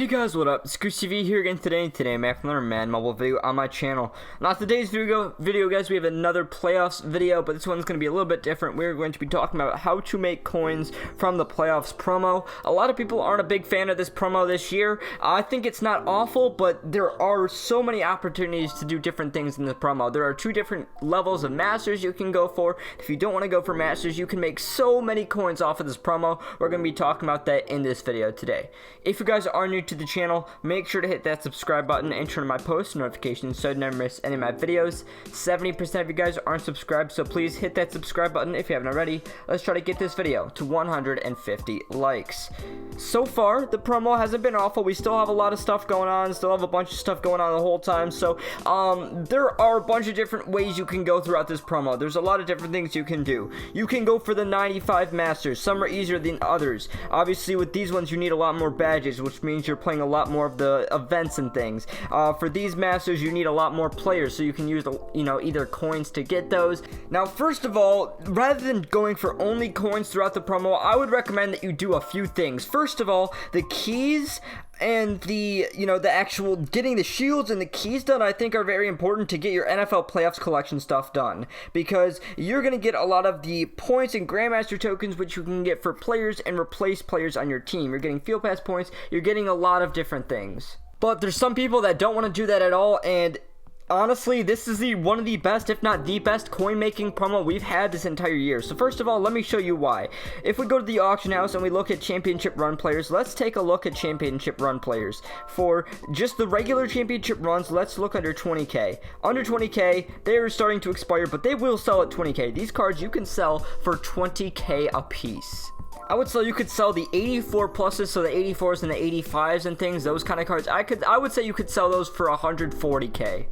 Hey guys, what up? Scooch TV here again today. I'm back with another Madden mobile video on my channel. Now today's video guys, we have another playoffs video, but this one's going to be a little bit different. We're going to be talking about how to make coins from the playoffs promo. A lot of people aren't a big fan of this promo this year. I think it's not awful, but there are so many opportunities to do different things in the promo. There are two different levels of masters you can go for. If you don't want to go for masters, you can make so many coins off of this promo. We're going to be talking about that in this video today. If you guys are new to the channel, make sure to hit that subscribe button and turn on my post notifications so you never miss any of my videos. 70% of you guys aren't subscribed, so please hit that subscribe button if you haven't already. Let's try to get this video to 150 likes. So far, the promo hasn't been awful. We still have a lot of stuff going on, still have a bunch of stuff going on the whole time, so there are a bunch of different ways you can go throughout this promo. There's a lot of different things you can do. You can go for the 95 masters. Some are easier than others. Obviously, with these ones, you need a lot more badges, which means you're playing a lot more of the events and things. For these masters, you need a lot more players, so you can use either coins to get those. Now, first of all, rather than going for only coins throughout the promo, I would recommend that you do a few things. First of all, the keys and the actual getting the shields and the keys done, I think, are very important to get your NFL playoffs collection stuff done, because you're going to get a lot of the points and Grandmaster tokens, which you can get for players and replace players on your team. You're getting field pass points, you're getting a lot of different things. But there's some people that don't want to do that at all, and honestly, this is one of the best, if not the best, coin making promo we've had this entire year. So first of all, let me show you why. If we go to the auction house and we look at championship run players, let's take a look at championship run players. For just the regular championship runs, let's look under 20k. Under 20k, they're starting to expire, but they will sell at 20k. These cards you can sell for 20k a piece. I would say you could sell the 84 pluses, so the 84s and the 85s and things, those kind of cards. I would say you could sell those for 140k.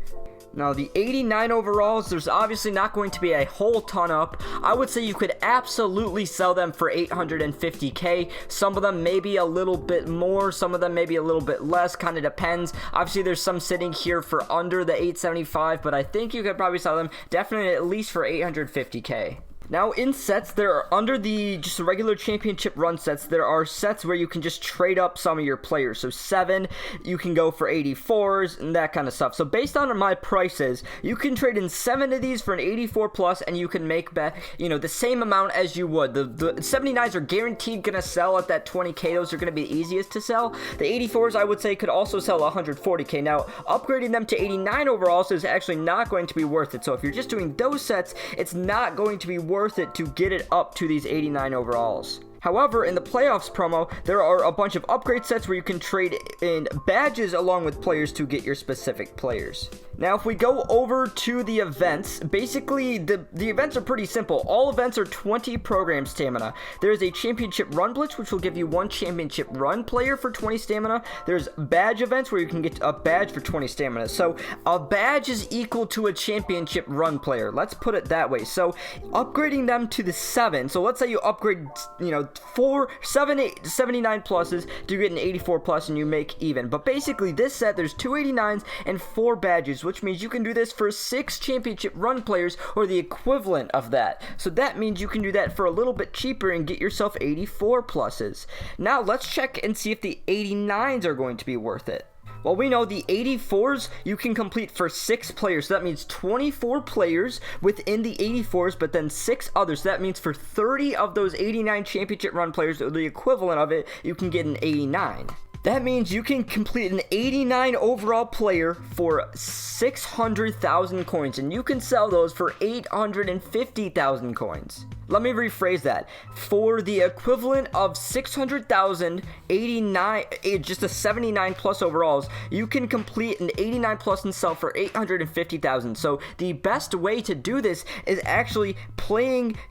Now, the 89 overalls, there's obviously not going to be a whole ton up. I would say you could absolutely sell them for 850k. Some of them maybe a little bit more, some of them maybe a little bit less, kind of depends. Obviously, there's some sitting here for under the 875, but I think you could probably sell them definitely at least for 850k. Now, in sets, there are under just the regular championship run sets, there are sets where you can just trade up some of your players. So 7, you can go for 84s and that kind of stuff. So based on my prices, you can trade in 7 of these for an 84 plus, and you can make back, the same amount as you would. The 79s are guaranteed going to sell at that 20k. Those are going to be the easiest to sell. The 84s, I would say, could also sell 140k. Now, upgrading them to 89 overalls is actually not going to be worth it. So if you're just doing those sets, it's not going to be worth it to get it up to these 89 overalls. However, in the playoffs promo, there are a bunch of upgrade sets where you can trade in badges along with players to get your specific players. Now, if we go over to the events, basically the events are pretty simple. All events are 20 program stamina. There's a championship run blitz, which will give you 1 championship run player for 20 stamina. There's badge events where you can get a badge for 20 stamina. So a badge is equal to a championship run player. Let's put it that way. So upgrading them to the 7. So let's say you upgrade, 79 pluses to get an 84 plus and you make even. But basically this set, there's 2 89s and 4 badges, which means you can do this for 6 championship run players or the equivalent of that. So that means you can do that for a little bit cheaper and get yourself 84 pluses. Now let's check and see if the 89s are going to be worth it. Well, we know the 84s you can complete for 6 players, so that means 24 players within the 84s, but then 6 others. So that means for 30 of those 89 championship run players, or the equivalent of it, you can get an 89. That means you can complete an 89 overall player for 600,000 coins, and you can sell those for 850,000 coins. Let me rephrase that. For the equivalent of 600,000, 89, just a 79 plus overalls, you can complete an 89 plus and sell for 850,000. So the best way to do this is actually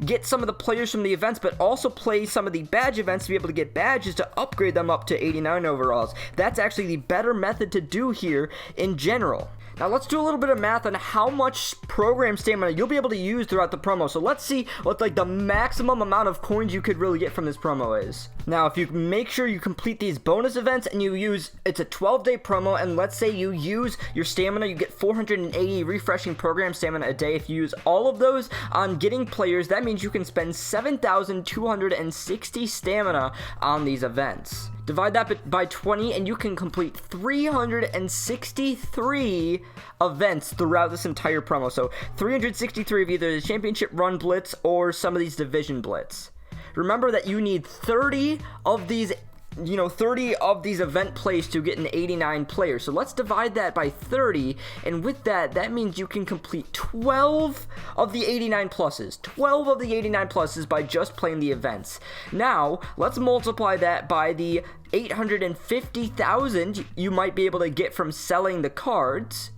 get some of the players from the events, but also play some of the badge events to be able to get badges to upgrade them up to 89 overalls. That's actually the better method to do here in general. Now let's do a little bit of math on how much program stamina you'll be able to use throughout the promo. So let's see what the maximum amount of coins you could really get from this promo is. Now, if you make sure you complete these bonus events and it's a 12-day promo, and let's say you use your stamina, you get 480 refreshing program stamina a day. If you use all of those on getting players, that means you can spend 7,260 stamina on these events. Divide that by 20 and you can complete 363 events throughout this entire promo. So 363 of either the championship run blitz or some of these division blitz. Remember that you need 30 of these 30 of these event plays to get an 89 player. So let's divide that by 30, and with that means you can complete 12 of the 89 pluses. 12 of the 89 pluses by just playing the events. Now, let's multiply that by the 850,000 you might be able to get from selling the cards.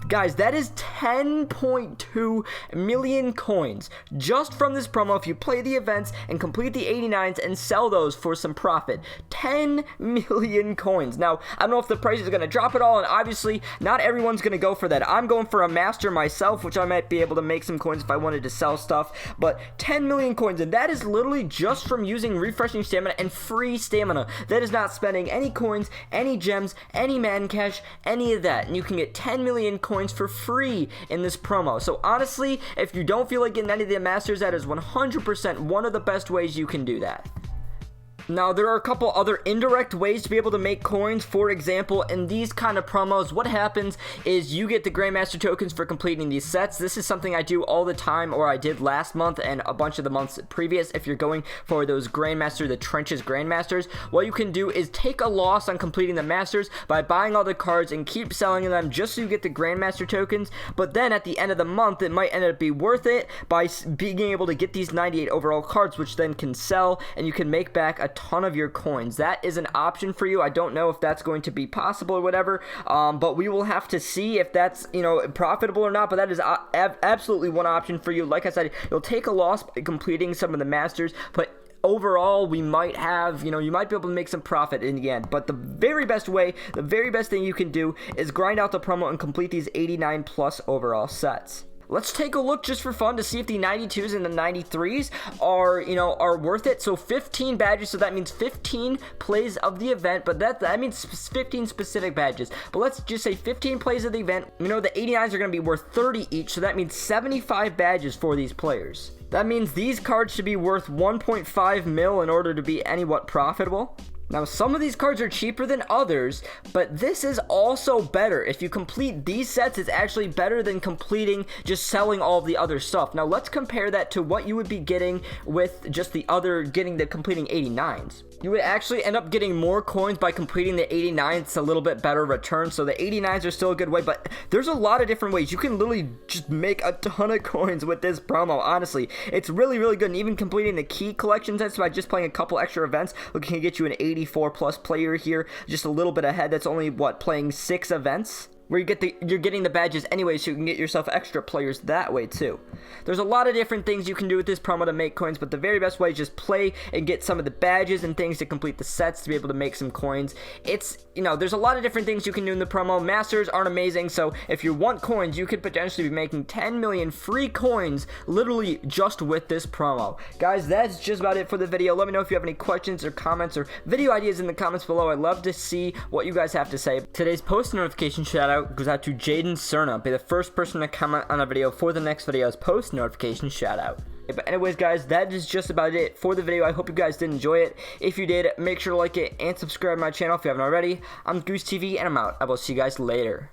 Guys, that is 10.2 million coins just from this promo if you play the events and complete the 89s and sell those for some profit. 10 million coins. Now, I don't know if the price is going to drop at all, and obviously not everyone's going to go for that. I'm going for a master myself, which I might be able to make some coins if I wanted to sell stuff, but 10 million coins, and that is literally just from using refreshing stamina and free stamina. That is not spending any coins, any gems, any Madden cash, any of that, and you can get 10 million coins for free in this promo. So honestly, if you don't feel like getting any of the masters, that is 100% one of the best ways you can do that. Now, there are a couple other indirect ways to be able to make coins. For example, in these kind of promos, what happens is you get the Grandmaster tokens for completing these sets. This is something I do all the time, or I did last month and a bunch of the months previous. If you're going for those Grandmaster, the Trenches Grandmasters, what you can do is take a loss on completing the Masters by buying all the cards and keep selling them just so you get the Grandmaster tokens. But then at the end of the month, it might end up be worth it by being able to get these 98 overall cards, which then can sell, and you can make back a ton of your coins. That is an option for you. I don't know if that's going to be possible or whatever, but we will have to see if that's profitable or not. But that is absolutely one option for you. Like I said, you'll take a loss by completing some of the masters, but overall, we might have, you might be able to make some profit in the end. But the very best way, the very best thing you can do is grind out the promo and complete these 89 plus overall sets. Let's take a look just for fun to see if the 92s and the 93s are worth it. So 15 badges, so that means 15 plays of the event, but that means 15 specific badges. But let's just say 15 plays of the event. The 89s are going to be worth 30 each, so that means 75 badges for these players. That means these cards should be worth 1.5 mil in order to be anywhat profitable. Now, some of these cards are cheaper than others, but this is also better. If you complete these sets, it's actually better than completing just selling all of the other stuff. Now, let's compare that to what you would be getting with just completing 89s. You would actually end up getting more coins by completing the 89s. It's a little bit better return, so the 89s are still a good way, but there's a lot of different ways. You can literally just make a ton of coins with this promo, honestly. It's really, really good, and even completing the key collection sets by just playing a couple extra events, can get you an 84 plus player here, just a little bit ahead. That's only, playing 6 events? Where you're getting the badges anyway, so you can get yourself extra players that way too. There's a lot of different things you can do with this promo to make coins, but the very best way is just play and get some of the badges and things to complete the sets to be able to make some coins. There's a lot of different things you can do in the promo. Masters aren't amazing, so if you want coins, you could potentially be making 10 million free coins literally just with this promo. Guys, that's just about it for the video. Let me know if you have any questions or comments or video ideas in the comments below. I'd love to see what you guys have to say. Today's post notification shout out goes out to Jaden Cerna. Be the first person to comment on a video for the next video's post notification shout out. But anyways, guys, that is just about it for the video. I hope you guys did enjoy it. If you did, make sure to like it and subscribe to my channel if you haven't already. I'm Goose TV, and I'm out. I will see you guys later.